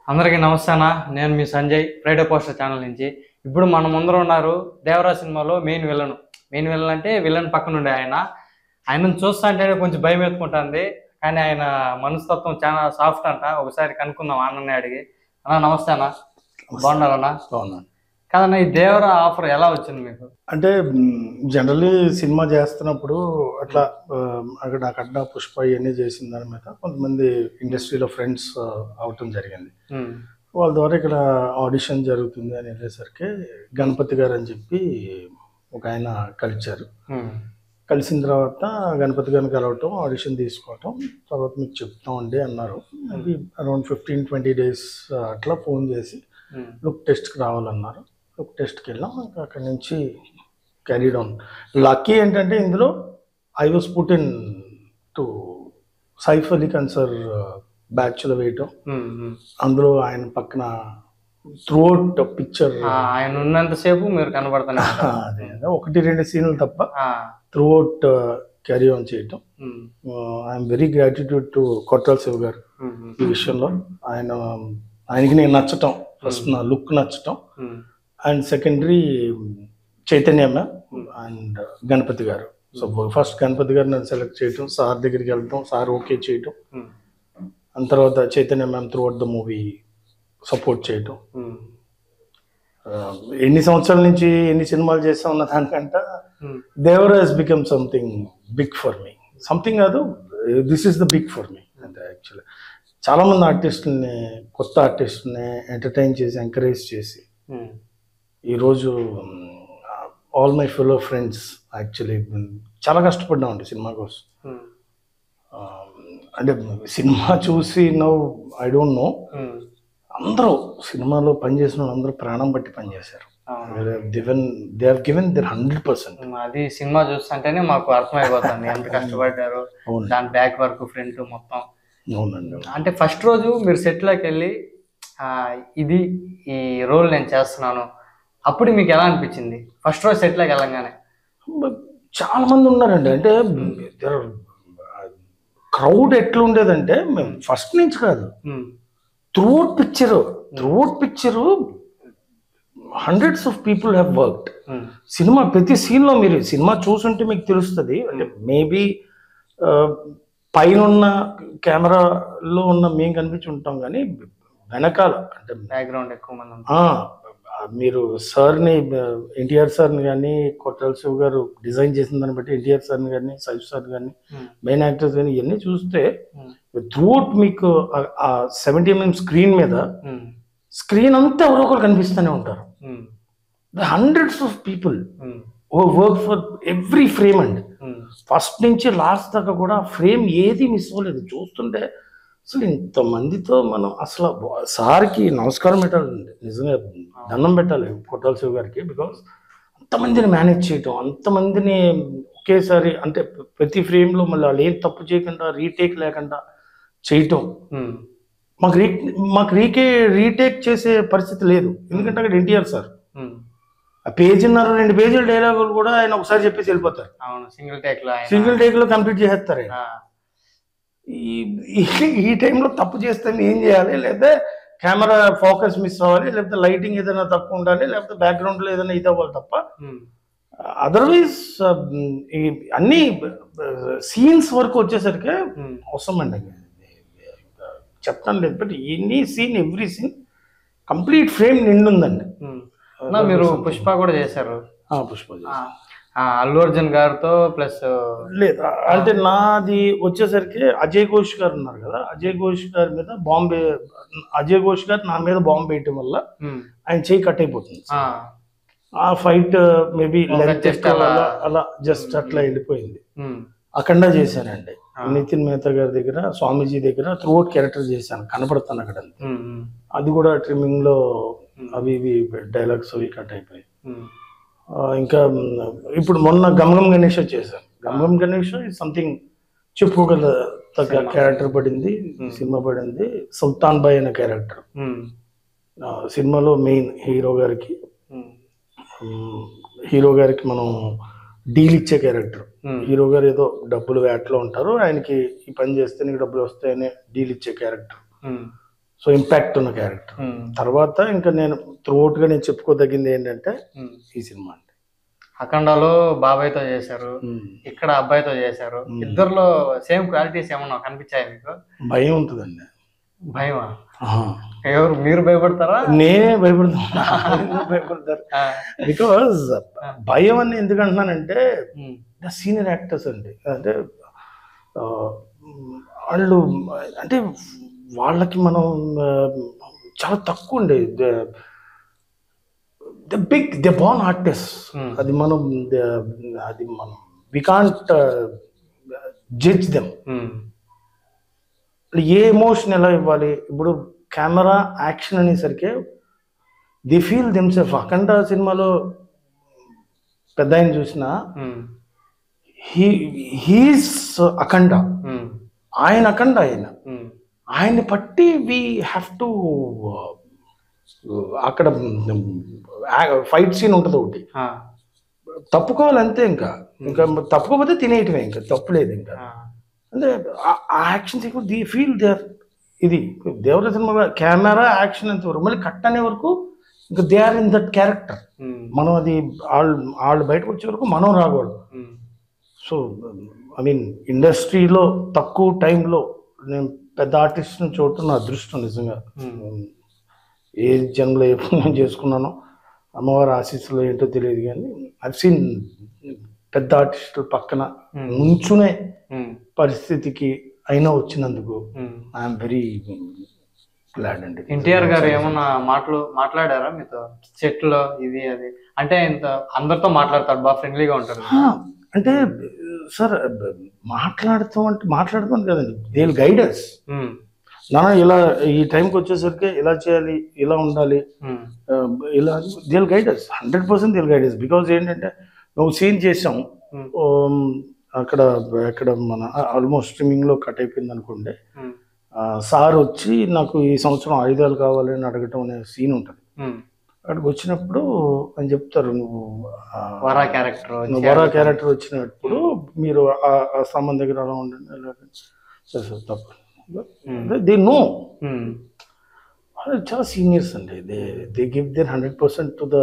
అందరికీ నమస్తే అన్న. నేను మీ సంజయ్, ఫ్రైడే పోస్టర్ ఛానల్ నుంచి. ఇప్పుడు మన ముందర ఉన్నారు దేవరా సినిమాలో మెయిన్ విలన్ అంటే విలన్ పక్కన ఉండే ఆయనను చూస్తా అంటే కొంచెం భయం ఎత్తుకుంటుంది. కానీ ఆయన మనస్తత్వం చాలా సాఫ్ట్ అంట. ఒకసారి కనుక్కుందాం అన్నని అడిగి. అన్న నమస్తే అన్న, బాగున్నారన్నా? బాగున్నాను. కాదన్న, ఈ దేవరా ఆఫర్ ఎలా వచ్చింది మీకు? అంటే జనరల్లీ సినిమా చేస్తున్నప్పుడు అట్లా అక్కడ పుష్ప ఇవన్నీ చేసిన దాని మీద కొంతమంది ఇండస్ట్రీలో ఫ్రెండ్స్ అవటం జరిగింది. వాళ్ళ ద్వారా ఇక్కడ ఆడిషన్ జరుగుతుంది అని వెళ్ళేసరికి గణపతి గారు అని చెప్పి ఒక ఆయన కలిశారు. కలిసిన తర్వాత గణపతి గారిని కలవటం, ఆడిషన్ తీసుకోవటం, తర్వాత మీకు చెప్తామండి అన్నారు. అది అరౌండ్ 15-20 days అట్లా ఫోన్ చేసి లుక్ టెస్ట్కి రావాలన్నారు. లుక్ టెస్ట్కి వెళ్ళాం. అక్కడి నుంచి క్యారీడ్ ఆన్. లక్కీ ఏంటంటే ఇందులో I was put in to Saif Ali Khan sir బ్యాచ్లో వేయటం. అందులో ఆయన పక్కన త్రూఅవుట్ పిక్చర్ ఆయన ఉన్నంతసేపు మీరు కనబడతానే అదే 1-2 సీన్లు తప్ప త్రూఅవుట్ క్యారీ ఆన్ చేయటం. I'm very gratitude to Kottala Siva గారు ఈ విషయంలో. ఆయనకి నేను నచ్చటం, ఫస్ట్ నా లుక్ నచ్చటం, and secondary Chaitanya ma'am and Ganapathi గారు. సో ఫస్ట్ గణపతి గారు నన్ను సెలెక్ట్ చేయటం, సార్ దగ్గరికి వెళ్తాం, సార్ ఓకే చేయటం, అండ్ తర్వాత Chaitanya ma'am throughout the movie support చేయటం. ఎన్ని సంవత్సరాల నుంచి ఎన్ని సినిమాలు చేస్తా ఉన్న దానికంటే Devara has become something big for me. Something కాదు, this is the big for me. అంటే యాక్చువల్లీ చాలామంది ఆర్టిస్టుల్ని, కొత్త ఆర్టిస్టుల్ని ఎంటర్టైన్ చేసి ఎంకరేజ్ చేసి ఈరోజు all my fellow friends actually చాలా కష్టపడ్డామండి సినిమా కోసం. అంటే సినిమా చూసి నౌ ఐ డోంట్ నో, అందరూ సినిమాలో పనిచేసిన వాళ్ళు అందరూ ప్రాణం బట్టి పనిచేశారు. They have given their 100%. అది సినిమా చూస్తుంటేనే మాకు అర్థమైపోతుంది ఎంత కష్టపడ్డారు, దాని బ్యాక్ వర్క్ ఫ్రంట్ మొత్తం. అవునండి. అంటే ఫస్ట్ రోజు మీరు సెట్లోకి వెళ్ళి ఇది ఈ రోల్ నేను చేస్తున్నాను, అప్పుడు మీకు ఎలా అనిపించింది ఫస్ట్ రోజు సెట్లోకి వెళ్ళంగానే? చాలా మంది ఉన్నారండి. అంటే క్రౌడ్ ఎట్లుండేదంటే మేము ఫస్ట్ నుంచి కాదు, throughout picture hundreds of people have worked. Cinema ప్రతి సీన్లో మీరు సినిమా చూసుంటే మీకు తెలుస్తుంది. అంటే మేబీ పైన ఉన్న కెమెరాలో ఉన్న మేము కనిపించి ఉంటాం, కానీ వెనకాల అంటే బ్యాక్గ్రౌండ్ ఎక్కువ మంది మీరు సార్ని, ఎన్టీఆర్ సార్ని కానీ, కొట్టాల శివ గారు డిజైన్ చేసిన దాన్ని బట్టి ఎన్టీఆర్ సార్ని కానీ, సైఫ్ సార్ కానీ, మెయిన్ యాక్టర్స్ కానీ ఇవన్నీ చూస్తే త్రూఅవుట్ మీకు ఆ 70 mm స్క్రీన్ మీద స్క్రీన్ అంతా ఎవరో ఒకరు కనిపిస్తూనే ఉంటారు. Hundreds of people work for every frame అండి. ఫస్ట్ నుంచి లాస్ట్ దాకా కూడా ఫ్రేమ్ ఏది మిస్ అవ్వలేదు. చూస్తుంటే అసలు ఇంతమందితో మనం అసలు సార్కి నమస్కారం పెట్టాలండి, నిజంగా దండం పెట్టాలి కొట్టాల శివ గారికి. బికాస్ అంతమందిని మేనేజ్ చేయటం, అంతమందిని ఒకేసారి, అంటే ప్రతి ఫ్రేమ్లో మళ్ళీ వాళ్ళు ఏం తప్పు చేయకుండా రీటేక్ లేకుండా చేయటం. మాకు రీటేక్ చేసే పరిస్థితి లేదు, ఎందుకంటే అక్కడ ఎన్టీఆర్ సార్ ఆ 1.5 పేజీల డైలాగులు కూడా ఆయన ఒకసారి చెప్పేసి వెళ్ళిపోతారు. సింగిల్ టేక్ లో కంప్లీట్ చేసేస్తారు. ఈ టైంలో తప్పు చేస్తే ఏం చేయాలి, లేదా కెమెరా ఫోకస్ మిస్ అవ్వాలి, లేకపోతే లైటింగ్ ఏదైనా తక్కువ ఉండాలి, లేకపోతే బ్యాక్గ్రౌండ్ లో ఏదైనా ఇది అవ్వాలి తప్ప అదర్వైజ్ అన్ని సీన్స్ వరకు వచ్చేసరికి అవసరం అండి. చెప్తాను లేదు, but every scene complete frame నిండుందండి. మీరు పుష్ప కూడా చేశారు. పుష్ప అల్లు అర్జున్ గారితో ప్లస్ లేదు, అంటే నాది వచ్చేసరికి అజయ్ ఘోష్ గారు ఉన్నారు కదా, అజయ్ ఘోష్ గారి మీద అజయ్ ఘోష్ గారు నా మీద బాంబు వేయటం వల్ల ఆయన చేయి కట్ అయిపోతుంది. ఆ ఫైట్ మేబీ అలా జస్ట్ అట్లా వెళ్ళిపోయింది. అఖండ చేశానండి, నితిన్ మేహతా గారి దగ్గర, స్వామీజీ దగ్గర త్రూఅవుట్ క్యారెక్టర్ చేశాను, కనపడతాను అక్కడ. అది కూడా ట్రిమ్మింగ్ లో అవి ఇవి డైలాగ్స్ అవి కట్ అయిపోయాయి. ఇంకా ఇప్పుడు మొన్న గమగం గణేష్ చేశాను. గమగం గణేష్ సంథింగ్ చెప్పుకోగల తగ్గ క్యారెక్టర్ పడింది, సినిమా పడింది. సుల్తాన్ బాయ్ అనే క్యారెక్టర్ సినిమాలో మెయిన్ హీరో గారికి మనం డీల్ ఇచ్చే క్యారెక్టర్. హీరో గారు ఏదో డబ్బులు వేటలో ఉంటారు, ఆయనకి ఈ పని చేస్తే నీకు డబ్బులు వస్తాయని డీల్ ఇచ్చే క్యారెక్టర్. సో ఇంపాక్ట్ ఉన్న క్యారెక్టర్. తర్వాత ఇంకా నేను త్రూఅవుట్గా నేను చెప్పుకోదగింది ఏంటంటే ఈ సినిమా అండి. అఖండాలో బాబాయ్తో చేశారు, ఇక్కడ అబ్బాయితో చేశారు. ఇద్దరులో సేమ్ క్వాలిటీస్ ఏమన్నా కనిపించాయి మీకు? భయం ఉంటుందండి. భయమా? ఎవరు, మీరు భయపడతారా? నేనే భయపడతారు. బికాజ్ భయం అని ఎందుకు అంటున్నానంటే ద సీనియర్ యాక్టర్స్ అండి. అంటే వాళ్ళు అంటే వాళ్ళకి మనం చాలా తక్కువ అండి. They born artist. అది మనం వి కాంట్ జడ్జ్ దెమ్. ఏ ఎమోషన్ ఎలా ఇవ్వాలి? ఇప్పుడు కెమెరా యాక్షన్ అనేసరికి ది ఫీల్ దెమ్సెల్ఫ్. అఖండ సినిమాలో పెద్ద ఆయన చూసిన హీస్ అఖండ, ఆయన అఖండ, ఆయన్ని బట్టి వీ హ్యావ్ టు అక్కడ ఫైట్ సీన్ ఉంటుంది ఒకటి, తప్పుకోవాలి అంతే. ఇంకా తప్పుకోకపోతే తినేయటమే, ఇంకా తప్పులేదు. ఇంకా అంటే ఆ action sequence they feel there. ఇది దేవర సినిమా కెమెరా యాక్షన్ అంత వరకు, మళ్ళీ కట్ అనే వరకు ఇంకా they are in that character. మనం అది వాళ్ళు బయటకు వచ్చే వరకు మనం రాకూడదు. సో ఐ మీన్ ఇండస్ట్రీలో తక్కువ టైంలో నేను పెద్ద ఆర్టిస్ట్ని చూడటం నా అదృష్టం నిజంగా. ఏ జన్మలో ఎప్పుడు నేను చేసుకున్నానో అమ్మవారి ఆశీస్సులో ఏంటో తెలియదు, కానీ ఐవ్ సీన్ పెద్ద ఆర్టిస్టుల పక్కన నుంచునే పరిస్థితికి అయినా వచ్చినందుకు ఐఎమ్ వెరీ గ్లాడ్ అండి. ఎన్టీఆర్ గారు ఏమన్నా మాట్లాడారా మీతో సెట్లో? ఇది అది అంటే ఇంత అందరితో మాట్లాడతారు, బాగా ఫ్రెండ్లీగా ఉంటారు. అంటే సార్ మాట్లాడుతాం కదండి, దే విల్ గైడ్ us. నాన్న ఇలా ఈ టైంకి వచ్చేసరికి ఇలా చేయాలి, ఇలా ఉండాలి, ఇలా they will guide us. 100% they will guide us. Because ఏంటంటే నువ్వు సీన్ చేసాం అక్కడ మన ఆల్మోస్ట్ స్ట్రీమింగ్లో కట్ అయిపోయింది అనుకోండి, సార్ వచ్చి నాకు ఈ సంవత్సరం ఆయుధాలు కావాలని అడగటం అనే సీన్ ఉంటుంది. అక్కడికి వచ్చినప్పుడు అని చెప్తారు, నువ్వు వరా క్యారెక్టర్ వచ్చినప్పుడు మీరు ఆ సామాన్ దగ్గర అలా ఉండండి, సరే తప్ప దే నో. చాలా సీనియర్స్ అండి. They give their 100% to the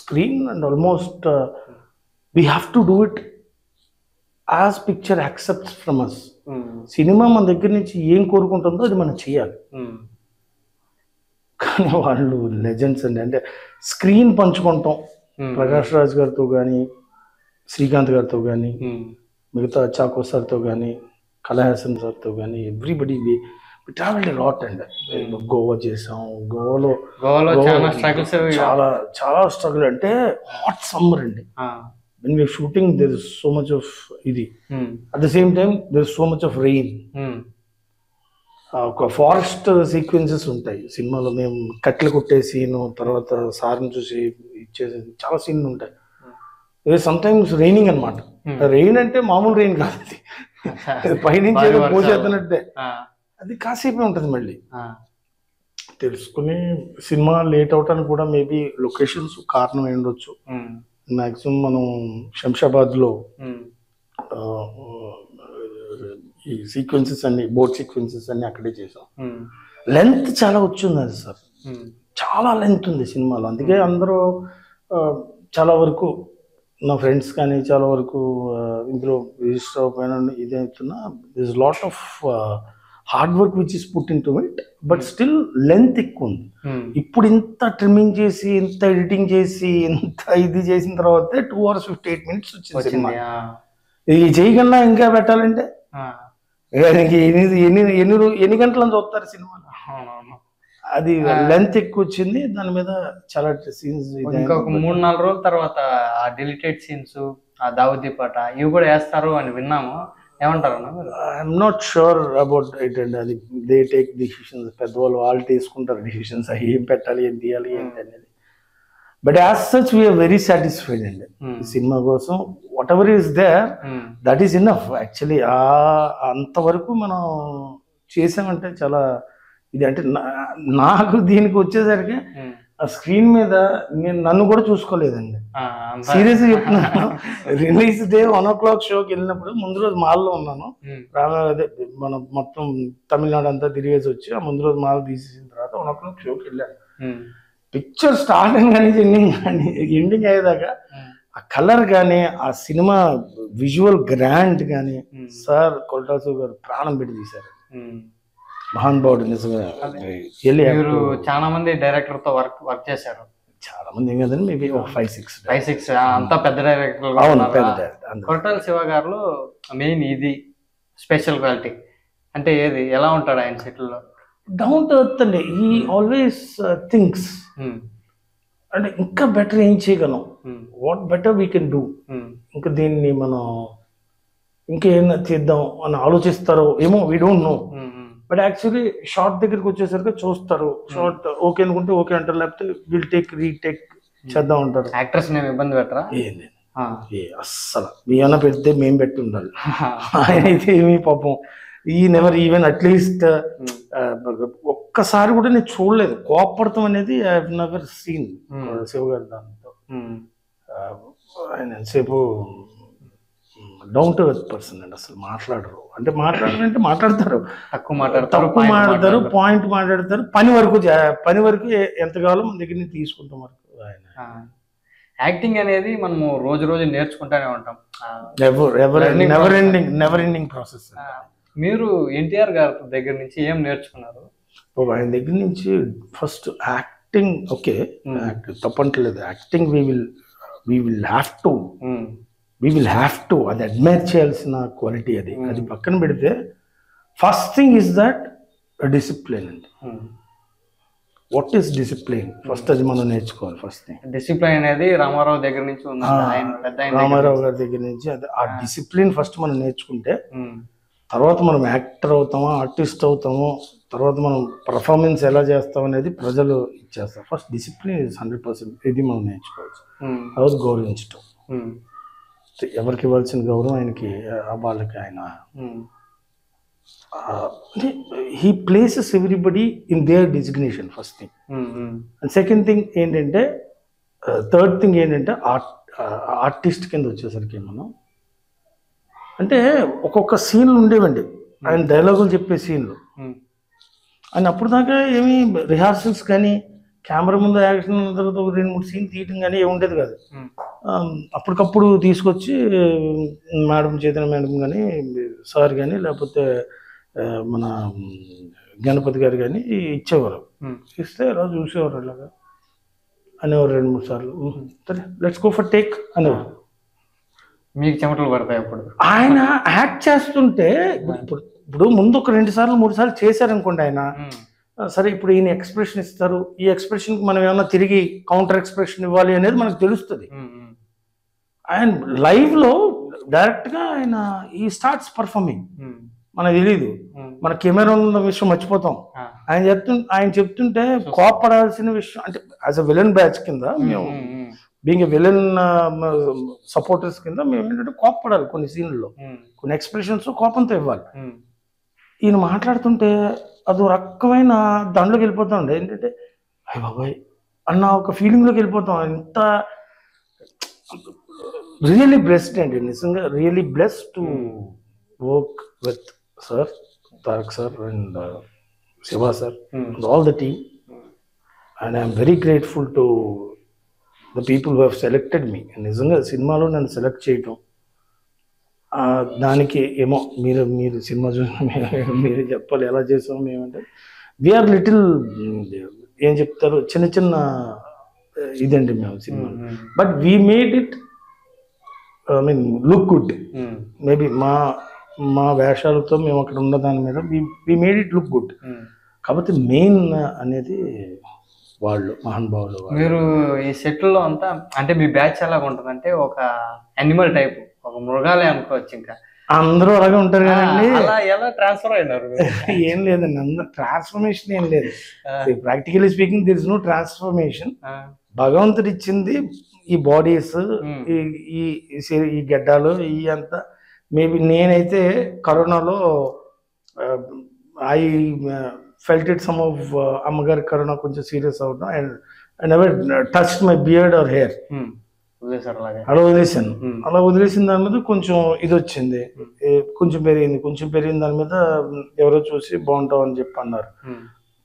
screen and almost we have to do it as picture accepts from us. Cinema మన దగ్గర నుంచి ఏం కోరుకుంటుందో అది మనం చేయాలి. కానీ వాళ్ళు లెజెండ్స్ అండి. అంటే స్క్రీన్ పంచుకుంటాం ప్రకాష్ రాజ్ గారితో కానీ, శ్రీకాంత్ గారితో కానీ, మిగతా చాకో సార్తో కానీ, కళాహాసన్ సార్తో కానీ, ఎవ్రీబడి ట్రావెల్డ్ లాట్ అండి. గోవా చేసాం. గోవాలో చాలా స్ట్రగుల్. అంటే హాట్ సమ్మర్ అండి. when we are shooting there is so much of ఇది, at the same time there is so much of rain. ఒక ఫారెస్ట్ సీక్వెన్సెస్ ఉంటాయి సినిమాలో. మేము కట్టెలు కొట్టే సీను, తర్వాత సార్ని చూసి ఇచ్చేసి చాలా సీన్లు ఉంటాయి. సమ్ టైమ్స్ రైనింగ్ అనమాట. రెయిన్ అంటే మామూలు రెయిన్ కాదు, అది పైనుంచి ఏదో పోసేస్తున్నట్టే. అది కాసేపే ఉంటుంది. మళ్ళీ తెలుసుకుని సినిమా లేట్ అవటానికి కూడా మేబీ లొకేషన్స్ కారణం అయి ఉండొచ్చు. మ్యాక్సిమం మనం శంషాబాద్లో ఈ సీక్వెన్సెస్ అన్ని, బోట్ సీక్వెన్సెస్ అన్ని అక్కడే చేసాం. లెంత్ చాలా వచ్చింది అది సార్, చాలా లెంత్ ఉంది సినిమాలో. అందుకే అందరూ చాలా వరకు నా ఫ్రెండ్స్ కానీ చాలా వరకు ఇందులో రిజిస్టర్ అవ్వకపోయినా ఇదే అవుతున్నా. This lot of hard work which is put in to it, but still length ఎక్కువ ఉంది. ఇప్పుడు ఇంత ట్రిమ్మింగ్ చేసి, ఇంత ఎడిటింగ్ చేసి, ఇంత ఇది చేసిన తర్వాత 2 hours 58 minutes వచ్చింది సినిమా. ఇది చేయకుండా ఇంకా పెట్టాలంటే ఎన్ని గంటలని చూస్తారు సినిమా. అది లెంత్ ఎక్కువ వచ్చింది. దాని మీద చాలా సీన్స్. ఇంకొక 3-4 రోజుల తర్వాత ఆ డిలీటెడ్ సీన్స్, ఆ దావుదీ పాట ఇవి కూడా వేస్తారు అని విన్నాము. ఏమంటారు? I'm not sure about it అండి. అది దే టేక్ డిసిషన్స్. పెద్దవాళ్ళు వాళ్ళు తీసుకుంటారు డిసిషన్స్, ఏం పెట్టాలి, ఏం తీయాలి, ఏంటి అనేది. But as such we're very satisfied అండి. సినిమా కోసం whatever is there, that is enough. Actually అంతవరకు మనం చేసామంటే చాలా ఇది. అంటే నాకు దీనికి వచ్చేసరికి ఆ స్క్రీన్ మీద నేను నన్ను కూడా చూసుకోలేదండి. అంతా సీరియస్ గా చెప్తున్నాను. రిలీజ్ డే 1 o'clock షోకి వెళ్ళినప్పుడు ముందు రోజు మాల్లో ఉన్నాను. అదే మనం మొత్తం తమిళనాడు అంతా తిరిగేసి వచ్చి ఆ ముందు రోజు మాల్ తీసేసిన తర్వాత 1 o'clock షోకి వెళ్ళాను. పిక్చర్ స్టార్టింగ్ కానీ ఎండింగ్ అయ్యేదాకా ఆ కలర్ కానీ ఆ సినిమా విజువల్ గ్రాండ్ కానీ సార్ కొల్టాసు గారు ప్రాణం పెట్టి తీశారు. మహానుభావుడు నిజంగా. మీరు చాలా మంది డైరెక్టర్ తో వర్క్ చేశారు. చాలా మంది ఏం కదండి, మేబీ 5-6 అంతా పెద్ద డైరెక్టర్. కొరటాల శివ గారు మెయిన్ ఇది స్పెషల్ క్వాలిటీ అంటే ఏది, ఎలా ఉంటాడు ఆయన సెటిల్లో? డౌన్ టు ఎర్త్ అండి. హీ ఆల్వేస్ థింక్స్ అంటే ఇంకా బెటర్ ఏం చేయగలం, what better we can do, ఇంకా దీన్ని మనం ఇంకేం చేద్దాం అని ఆలోచిస్తారో ఏమో, we don't know. But actually short దగ్గరికి వచ్చేసరికి చూస్తారు, షార్ట్ ఓకే అనుకుంటే ఓకే అంటారు, లేకపోతే విల్ టేక్ రీటేక్ చేద్దాం అంటారు. యాక్టర్స్ నేను ఇబ్బంది పెట్టరా? ఏం లేదు, అస్సలు ఏమన్నా పెడితే మేము పెట్టి ఉండాలి. ఆయన అయితే ఏమి పాపం ఈ నెవర్ ఈవెన్ అట్లీస్ట్ ఒక్కసారి కూడా నేను చూడలేదు కోపడతాం అనేది. I have never seen Shiva గారి దాంతో. ఆయన ఎంతసేపు డౌన్ టు ఎర్త్ పర్సన్ అండి. అసలు మాట్లాడరు, అంటే మాట్లాడతారు, తక్కువ మాట్లాడతారు, పాయింట్ మాట్లాడతారు, పని వరకు ఎంత కావాలో మన దగ్గర నుంచి తీసుకుంటాం వరకు. ఆయన యాక్టింగ్ అనేది మనము రోజు నేర్చుకుంటానే ఉంటాం. Never ending process. మీరు ఎన్టీఆర్ గారి దగ్గర నుంచి ఏం నేర్చుకున్నారు? ఆయన దగ్గర నుంచి ఫస్ట్ యాక్టింగ్, ఓకే తప్పంటలేదు, acting we will have to అది అడ్మైర్ చేయాల్సిన క్వాలిటీ. అది పక్కన పెడితే first thing is that discipline అండి. What is discipline? ఫస్ట్ అది మనం నేర్చుకోవాలి. ఫస్ట్ థింగ్ డిసిప్లిన్ అనేది రామారావు దగ్గర నుంచి ఉంది. రామారావు గారి దగ్గర నుంచి ఆ డిసిప్లిన్ ఫస్ట్ మనం నేర్చుకుంటే తర్వాత మనం యాక్టర్ అవుతామో, ఆర్టిస్ట్ అవుతామో, తర్వాత మనం పర్ఫార్మెన్స్ ఎలా చేస్తాం అనేది ప్రజలు ఇచ్చేస్తారు. First discipline is 100%. ఇది మనం నేర్చుకోవచ్చు. తర్వాత గౌరవించటం, ఎవరికి ఇవ్వాల్సిన గౌరవం ఆయనకి, వాళ్ళకి ఆయన he places everybody in there designation. First thing. And second thing ఏంటంటే, థర్డ్ థింగ్ ఏంటంటే ఆర్టిస్ట్ కింద వచ్చేసరికి మనం అంటే ఒక్కొక్క సీన్లు ఉండేవండి, ఆయన డైలాగులు చెప్పే సీన్లు. ఆయన అప్పుడు దాకా ఏమి రిహార్సల్స్ కానీ కెమెరా ముందు యాక్షన్ తర్వాత ఒక 2-3 సీన్ తీయటం కానీ ఏమి ఉండేది కాదు. అప్పటికప్పుడు తీసుకొచ్చి చైతన్య మేడం కానీ, సార్ కానీ, లేకపోతే మన గణపతి గారు కానీ ఇచ్చేవారు. ఇస్తే అలా చూసేవారు, అలాగా అనేవారు 2-3 సార్లు. సరే లెట్స్ గో ఫర్ టేక్ అనేవారు. మీకు చెమటలు పడతాయి అప్పుడు? ఆయన యాక్ట్ చేస్తుంటే ఇప్పుడు ముందు ఒక 2 సార్లు 3 సార్లు చేశారనుకోండి ఆయన, సరే ఇప్పుడు ఈయన ఎక్స్ప్రెషన్ ఇస్తారు, ఈ ఎక్స్ప్రెషన్కి మనం ఏమన్నా తిరిగి కౌంటర్ ఎక్స్ప్రెషన్ ఇవ్వాలి అనేది మనకు తెలుస్తుంది. ఆయన లైవ్లో డైరెక్ట్గా ఆయన ఈ స్టార్ట్స్ పర్ఫార్మింగ్, మనకు తెలీదు, మన కెమెరా ఉన్న విషయం మర్చిపోతాం. ఆయన చెప్తుంటే కోపడాల్సిన విషయం అంటే యాజ్ అ విలన్ బ్యాచ్ కింద మేము, బీయింగ్ ఎ విలన్ సపోర్టర్స్ కింద మేము ఏంటంటే కోపడాలి కొన్ని సీన్లలో, కొన్ని ఎక్స్ప్రెషన్స్ కోపంతో ఇవ్వాలి. ఈయన మాట్లాడుతుంటే అదో రకమైన దాంట్లోకి వెళ్ళిపోతాం అండి. ఏంటంటే అయ్య బాబాయ్ అన్న ఒక ఫీలింగ్లోకి వెళ్ళిపోతాం. ఎంత రియల్లీ బ్లెస్డ్ అండి, నిజంగా really blessed to work with sir, Tarak sir and Shiva sir and all the team. And I'm very grateful to the people who have selected me. నిజంగా సినిమాలో నన్ను సెలెక్ట్ చేయటం, దానికి ఏమో మీరు సినిమా చూసి మీరు చెప్పాలి ఎలా చేసాం మేమంటే, వీఆర్ లిటిల్ ఏం చెప్తారు చిన్న ఇదండి మేము cinema. But we made it I mean look good. Maybe మా వేషాలతో మేము అక్కడ ఉన్న దాని మీద we made it look good. కాబట్టి మెయిన్ అనేది వాళ్ళు మహానుభావులు. మీరు ఈ సెట్లో అంతా అంటే మీ బ్యాచ్ ఎలాగ ఉంటుంది అంటే ఒక యానిమల్ టైప్, ఒక మృగాలే అనుకోవచ్చు. ఇంకా అందరూ అలాగే ఉంటారు కదండి. అలా ఎలా ట్రాన్స్ఫర్ అయినారు? ఏం లేదండి, అందరూ ట్రాన్స్ఫర్మేషన్ ఏం లేదు. Practically speaking there is no transformation. భగవంతుడు ఇచ్చింది ఈ బాడీస్, ఈ గడ్డాలు, ఈ అంతా. మేబీ నేనైతే కరోనాలో I felt it some of అమ్మగారి కరోనా కొంచెం సీరియస్ అవడం, and I never touch my beard or hair. వదిలేసారు అలాగే. అలా వదిలేసాను. అలా వదిలేసిన దాని మీద కొంచెం ఇది వచ్చింది, కొంచెం పెరిగింది దాని మీద ఎవరో చూసి బాగుంటావు అని చెప్పి అన్నారు.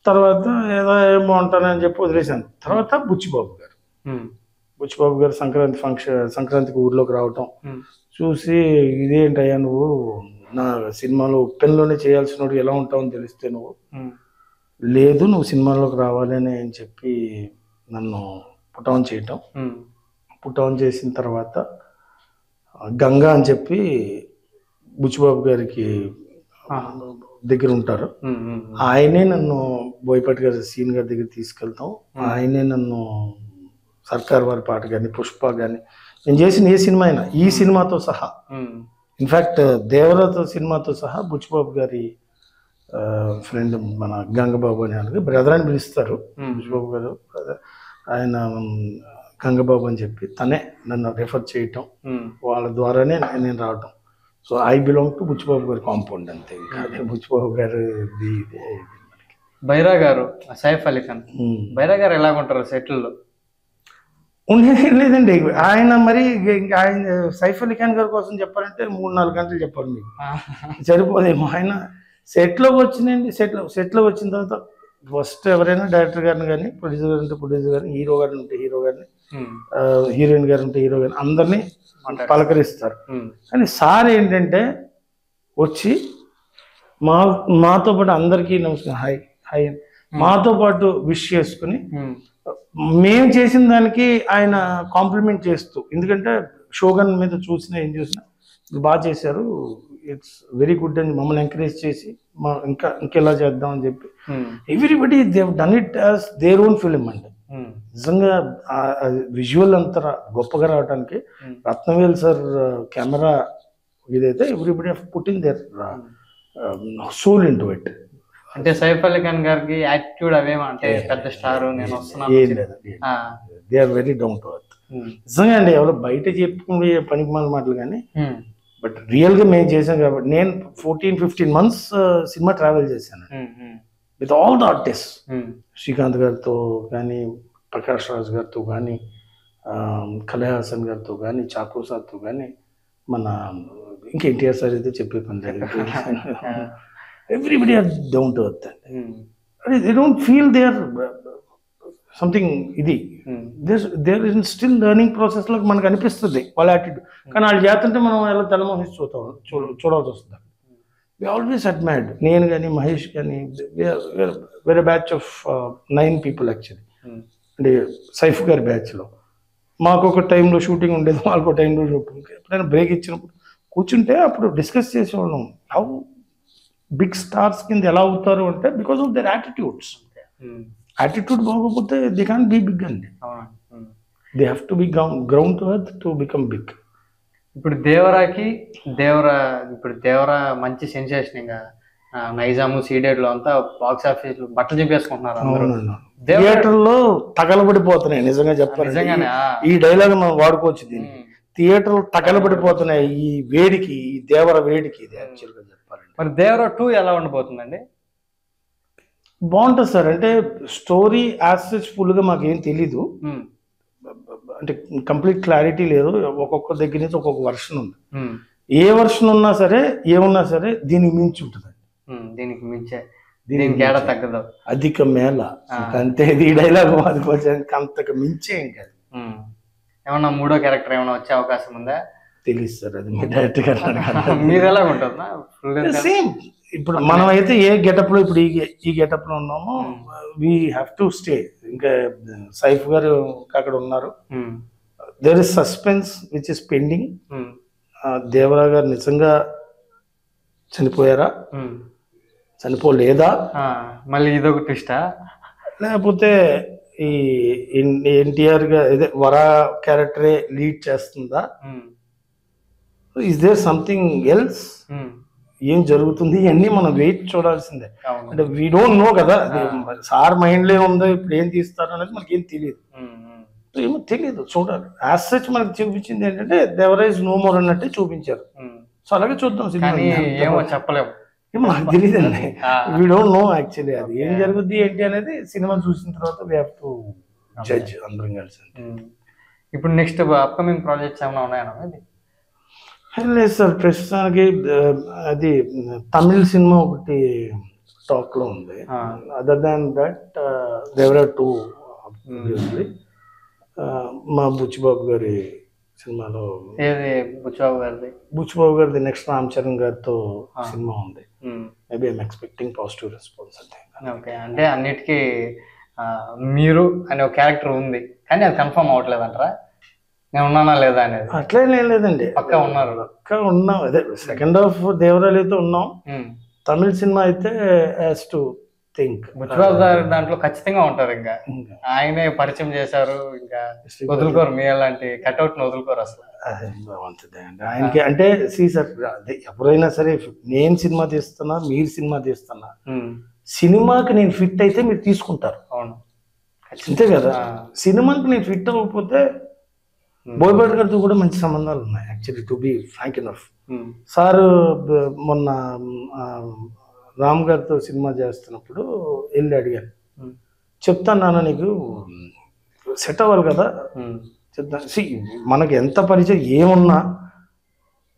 తర్వాత ఏదో ఏం బాగుంటానని చెప్పి వదిలేశాను. తర్వాత బుచ్చిబాబు గారు సంక్రాంతికి ఊర్లోకి రావటం చూసి, ఇదేంటయ్యా నువ్వు నా సినిమాలో ఉప్పెన్లోనే చేయాల్సిన ఎలా ఉంటావని తెలిస్తే నువ్వు లేదు, నువ్వు సినిమాలోకి రావాలి అని చెప్పి నన్ను పుటౌన్ చేయటం. పుటౌన్ చేసిన తర్వాత గంగా అని చెప్పి బుచ్చిబాబు గారికి దగ్గర ఉంటారు, ఆయనే నన్ను బోయపాటి గారి సీన్ గారి దగ్గర తీసుకెళ్తాం. ఆయనే నన్ను సర్కార్ వారి పాట కానీ పుష్ప కానీ నేను చేసిన ఏ సినిమా అయినా ఈ సినిమాతో సహా, ఇన్ఫ్యాక్ట్ దేవరాతో సినిమాతో సహా బుచ్చిబాబు గారి ఫ్రెండ్ మన గంగబాబు అని బ్రదర్ అని పిలుస్తారు బుచ్చిబాబు గారు, ఆయన గంగబాబు అని చెప్పి తనే నన్ను రెఫర్ చేయటం, వాళ్ళ ద్వారానే నేను రావటం. So I belong to Buchibabu గారి కాంపౌండ్ అంతే. ఇంకా అదే బుచ్చిబాబు గారు. బైరా గారు, సైఫ్ అలీ ఖాన్ బైరా గారు ఎలాగుంటారు సెటిల్లో? ఉండేది లేదండి ఆయన. మరి ఆయన సైఫ్ అలీ ఖాన్ గారి కోసం చెప్పాలంటే 3-4 గంటలు చెప్పాలి మీకు, సరిపోదేమో. ఆయన సెట్లోకి వచ్చిన తర్వాత ఫస్ట్ ఎవరైనా డైరెక్టర్ గారిని కానీ, ప్రొడ్యూసర్ గారు ఉంటే ప్రొడ్యూసర్ గారిని, హీరో గారిని ఉంటే హీరో గారిని, హీరోయిన్ గారు ఉంటే హీరో గారిని, అందరినీ పలకరిస్తారు. కానీ సార్ ఏంటంటే వచ్చి మాతో పాటు అందరికీ నమస్కారం, హాయ్ హాయ్ మాతో పాటు విష్ చేసుకుని మేము చేసిన దానికి ఆయన కాంప్లిమెంట్ చేస్తూ, ఎందుకంటే షోగన్ మీద చూసినా ఏం చూసినా బాగా చేశారు, ఇట్స్ వెరీ గుడ్ అని మమ్మల్ని ఎంకరేజ్ చేసి ఇంకెలా చేద్దాం అని చెప్పి everybody they done it as their own film అండి. నిజంగా విజువల్ అంతా గొప్పగా రావడానికి రత్నవేల్ సార్ కెమెరా ఇదైతే everybody have put in their soul into it. అంటే సైఫ్ అలీ ఖాన్ గారికి యాటిట్యూడ్ అవేమో, అంటే పెద్ద స్టార్ నేను వస్తున్నాను, they are very down to earth. నిజంగా అండి, ఎవరో బయట చెప్పుకునే పనికి మాటలు కానీ బట్ రియల్ గా మేము చేసాం కాబట్టి. నేను 14-15 months సినిమా ట్రావెల్ చేశాను with all the artist, Srikanth గారితో కానీ, ప్రకాష్ రాజ్ గారితో కానీ, కలయ్ హాసన్ గారితో కానీ, చాకో సార్తో కానీ, మన ఇంకా ఎన్టీఆర్ సార్ అయితే చెప్పే పని లేదు. Everybody are down to earth అండి. They don't feel they are something ఇది. They're in still learning process లో మనకు అనిపిస్తుంది వాళ్ళ యాటిట్యూడ్. కానీ వాళ్ళు చేస్తుంటే మనం ఎలా తలమోహిస్తూ చూడాల్సి వస్తుంది. We always admired. నేను కానీ, మహేష్ కానీ, వేరే బ్యాచ్ ఆఫ్ 9 people యాక్చువల్లీ. అంటే సైఫ్ గారి బ్యాచ్లో మాకు ఒక టైంలో షూటింగ్ ఉండేది, వాళ్ళకు ఒక టైంలో షూటింగ్. ఎప్పుడైనా బ్రేక్ ఇచ్చినప్పుడు కూర్చుంటే అప్పుడు డిస్కస్ చేసేవాళ్ళం, హౌ బిగ్ స్టార్స్ కింద ఎలా అవుతారు అంటే because of their attitudes. Attitude బాగోకపోతే దే కాంట్ బీ బిగ్ అండి. They have to be ground to earth to become big. ఇప్పుడు దేవరా మంచి సెన్సేషన్. ఇంకా నైజాము, సీడెడ్లో అంతా బాక్స్ ఆఫీస్ బట్టలు చింపేసుకుంటున్నారు. థియేటర్ లో తగలబడిపోతున్నాయి నిజంగా చెప్పాలి. నిజంగానే ఈ డైలాగ్ మనం వాడుకోవచ్చు. దీన్ని థియేటర్ తగలబడిపోతున్నాయి ఈ వేడికి, ఈ దేవర వేడికి. ఇది యాక్చువల్ గా చెప్పాలంటే. మరి దేవరా 2 ఎలా ఉండిపోతుందండి? బాగుంటుంది సార్. అంటే స్టోరీ యాజ్ సచ్ ఫుల్ గా మాకేం తెలీదు, అంటే కంప్లీట్ క్లారిటీ లేదు. ఒక్కొక్క దగ్గర నుంచి ఒక్కొక్క వర్షన్ ఉంది. ఏ వర్షన్ ఉన్నా సరే, ఏమున్నా సరే దీనికి మించి ఉంటుంది. దీనికి మించే, దీనికి ఏడా తగ్గదు. అధిక మేళ అంతే. ఈ డైలాగ్ వాడుకోవడానికి అంతకు మించే ఇంకా. ఏమన్నా 3వ క్యారెక్టర్ ఏమైనా వచ్చే అవకాశం ఉందా? తెలియదు సార్, అది మీ డైరెక్ట్ గా. మీరు ఎలా ఉంటుందా? సేమ్. ఇప్పుడు మనం అయితే ఏ గెటప్ లో, ఇప్పుడు ఈ గెటప్ లో ఉన్నామో, వీ హ్యావ్ టు స్టే. ఇంకా సైఫ్ గారు అక్కడ ఉన్నారు. There is suspense which is pending. Devara గారు నిజంగా చనిపోయారా, చనిపోలేదా, మళ్ళీ ఇదొక ట్విస్టా, లేకపోతే ఈ ఎన్టీఆర్ గా వరా క్యారెక్టరే లీడ్ చేస్తుందా, ఇస్ దేర్ సంథింగ్ ఎల్స్, ఏం జరుగుతుంది ఇవన్నీ మనం వెయిట్ చూడాల్సిందే. అంటే వీ డోంట్ నో కదా, సార్ మైండ్ లో ఉందో ఇప్పుడు ఏం తీస్తారు అనేది మనకి ఏం తెలియదు. ఏమో తెలియదు, చూడాలి. యాజ్ సచ్ మనకి చూపించింది ఏంటంటే దేవరా ఇస్ నో మోర్ అన్నట్టే చూపించారు. సో అలాగే చూద్దాం. ఏమో చెప్పలేము, ఏమో నాకు తెలియదండి. వీ డోంట్ నో యాక్చువల్లీ అది ఏం జరుగుద్ది ఏంటి అనేది సినిమా చూసిన తర్వాత వీ హ్యావ్ టు జడ్జ్ అందరం కలిసి. ఇప్పుడు నెక్స్ట్ అప్కమింగ్ ప్రాజెక్ట్స్ ఏమైనా ఉన్నాయా ఇది? లేదు సార్, ప్రస్తుతానికి అది తమిళ్ సినిమా ఒకటి టాక్ లో ఉంది. Other than that there are 2 obviously. మా బుచ్చిబాబు గారి సినిమాలో, బుచ్చిబాబు గారిది నెక్స్ట్ రామ్ చరణ్ గారితో సినిమా ఉంది. Maybe I'm expecting positive response. Okay, అంటే అన్నిటికీ మీరు అనే ఒక క్యారెక్టర్ ఉంది కానీ అది కన్ఫర్మ్ అవ్వట్లేదు అంటారా? నేను ఉన్నానా లేదా అనేది? అట్లేం లేదండి, పక్కా ఉన్నారు. పక్కా ఉన్నాం. అదే సెకండ్ హాఫ్ దేవరాలైతే ఉన్నాం. తమిళ సినిమా అయితే యాజ్ టు థింక్ బుచ్చిబాబు గారు దాంట్లో ఖచ్చితంగా ఉంటారు. ఇంకా ఆయనే పరిచయం చేశారు, ఇంకా వదులుకోరు. మీ అలాంటి కట్అవుట్ ని వదులుకోరు అసలు. ఆయనకి అంటే సార్, అదే ఎవరైనా సరే, నేను సినిమా తీస్తున్నా, మీరు సినిమా తీస్తున్నా, సినిమాకి నేను ఫిట్ అయితే మీరు తీసుకుంటారు. అవును, అంతే కదా. సినిమాకి నేను ఫిట్ అవ్వకపోతే, బోయపాటి గారితో కూడా మంచి సంబంధాలు ఉన్నాయి actually, to be frank enough. Sir మొన్న రామ్ గారితో సినిమా చేస్తున్నప్పుడు వెళ్ళి అడిగాను, చెప్తాను నాన్న నీకు సెట్ అవ్వాలి కదా చెప్తాను. మనకి ఎంత పరిచయం ఏమున్నా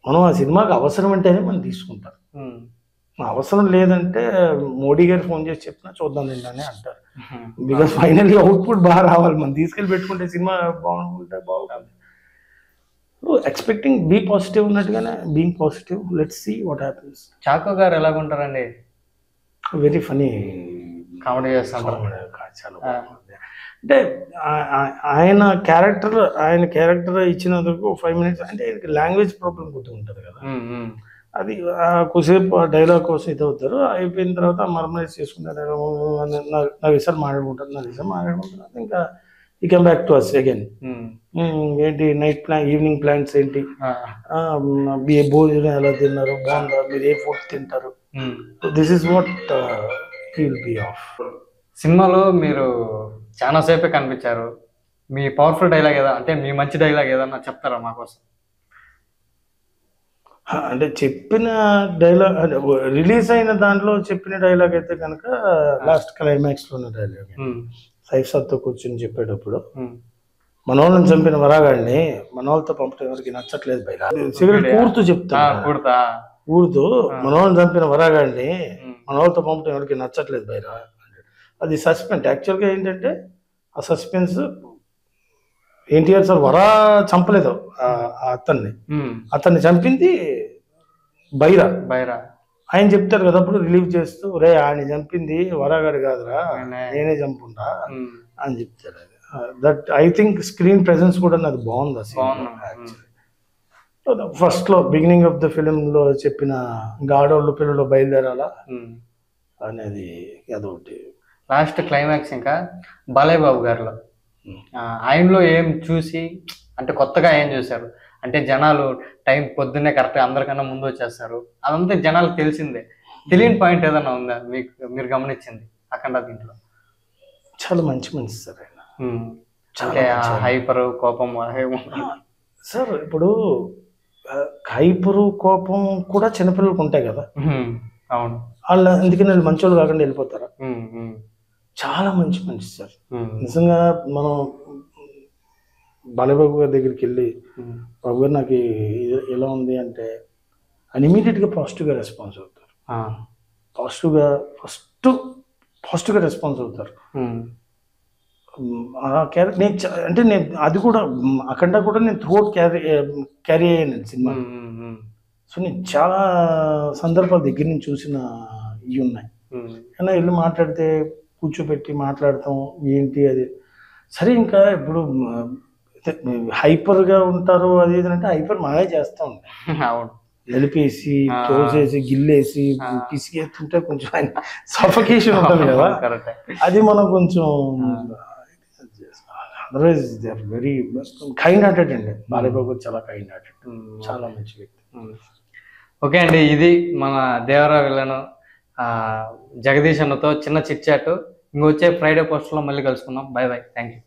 మనం ఆ సినిమాకి అవసరం అంటేనే మనం తీసుకుంటారు. అవసరం లేదంటే మోడీ గారు ఫోన్ చేసి చెప్పినా చూద్దాం అని అంటారు. బికాస్ ఫైనల్లీ అవుట్పుట్ బాగా రావాలి, మనం తీసుకెళ్ళి పెట్టుకుంటే సినిమా బాగుంటే బాగుంటుంది. ఎక్స్పెక్టింగ్ బీ పాజిటివ్ ఉన్నట్టుగానే being positive. Let's see what happens. Chacko గారు ఎలాగుంటారండి? వెరీ ఫనీ కామెడీ చేస్తాను. చాలా బాగుంది. అంటే ఆయన క్యారెక్టర్ ఇచ్చినందుకు 5 minutes అంటే ఆయనకి లాంగ్వేజ్ ప్రాబ్లం కొద్దిగా ఉంటుంది కదా, అది కొద్దిసేపు డైలాగ్ కోసం ఇది అవుతారు. అయిపోయిన తర్వాత మర్మరైజ్ చేసుకుంటారు. నా విషయాలు మాట్లాడుకుంటారు. ఇంకా ఈ come back to us again. ఏంటి నైట్ ప్లాన్, ఈవినింగ్ ప్లాన్స్ ఏంటి, భోజనం ఎలా తిన్నారు, బాగుందా, మీరు ఏ ఫుడ్ తింటారు, this is what he will be of. సినిమాలో మీరు చాలా సేపే కనిపించారు. మీ పవర్ఫుల్ డైలాగ్ ఏదా, అంటే మీ మంచి డైలాగ్ ఏదన్నా చెప్తారా మా కోసం? అంటే చెప్పిన డైలాగ్, అంటే రిలీజ్ అయిన దాంట్లో చెప్పిన డైలాగ్ అయితే కనుక లాస్ట్ క్లైమాక్స్ లో ఉన్న డైలాగ్, సైఫ్సాద్తో కూర్చొని చెప్పేటప్పుడు, మనోళ్ళని చంపిన వరాగాడిని మనోళ్ళతో పంపడం ఎవరికి నచ్చట్లేదు బయట, సిగరెట్ కూర్తూ చెప్తా, కూర్తూ మనోళ్ళని చంపిన వరాగాడిని మనోళ్ళతో పంపడం ఎవరికి నచ్చట్లేదు బయట. అది సస్పెన్స్. యాక్చువల్గా ఏంటంటే ఆ సస్పెన్స్ ఎన్టీఆర్ సార్ వరా చంపలేదు అతన్ని చంపింది బైరా. ఆయన చెప్తారు కదా అప్పుడు రిలీవ్ చేస్తూ, రే ఆయన చంపింది వరాగాడు కాదురా, నేనే చంపుంటా అని చెప్తారు. That I think screen presence కూడా నాది బాగుంది అసలు. ఫస్ట్ లో బిగినింగ్ ఆఫ్ ద ఫిలిం లో చెప్పిన గాడోళ్ళు పిల్లలు బయలుదేరాలా అనేది అదొకటి. లాస్ట్ క్లైమాక్స్ ఇంకా బాలయ్య బాబు గారిలో ఆయనలో ఏం చూసి, అంటే కొత్తగా ఏం చూశారు? అంటే జనాలు టైం పొద్దున్నే కరెక్ట్గా అందరికన్నా ముందు వచ్చేస్తారు, అదంతా జనాలకు తెలిసిందే. తెలియని పాయింట్ ఏదైనా ఉందా మీకు, మీరు గమనించింది అఖండ దీంట్లో? చాలా మంచి మనిషి సార్ ఆయన. అంటే హైపర్ కోపం సార్, ఇప్పుడు హైపరు కోపం కూడా చిన్నపిల్లలకు ఉంటాయి కదా. అవును, వాళ్ళు అందుకని వాళ్ళు మంచోళ్ళు కాకుండా వెళ్ళిపోతారా? చాలా మంచి మనిషి సార్ నిజంగా. మనం బాలయ్యబాబు గారి దగ్గరికి వెళ్ళి, బాబు గారు నాకు ఎలా ఉంది అంటే, అని ఇమీడియట్గా పాజిటివ్గా రెస్పాన్స్ అవుతారు. పాజిటివ్గా రెస్పాన్స్ అవుతారు. అంటే నేను అది కూడా అఖండ కూడా నేను త్రూఅవుట్ క్యారీ అయ్యాను సినిమా. సో నేను చాలా సందర్భాల దగ్గర నుంచి చూసిన ఇవి ఉన్నాయి. కానీ వెళ్ళి మాట్లాడితే కూర్చోబెట్టి మాట్లాడతాం ఏంటి అది సరే. ఇంకా ఇప్పుడు హైపర్గా ఉంటారు అది ఏదంటే హైపర్ మానే చేస్తూ ఉంటాం, ఎలిపేసి తోసేసి గిల్లేసి పిసిగేస్తుంటే కొంచెం సఫకేషన్ ఉంటుంది కదా. అది మనం కొంచెం otherwise they are very kind hearted అండి. బాలయ్యబాబు చాలా కైండ్ హార్టెడ్, చాలా మంచి వ్యక్తి. ఓకే అండి, ఇది మన దేవరా విలను జగదీష్ అన్నతో చిన్న చిట్ చాట్. ఇంకొచ్చే ఫ్రైడే పోస్ట్లో మళ్ళీ కలుసుకుందాం. By by, thank you.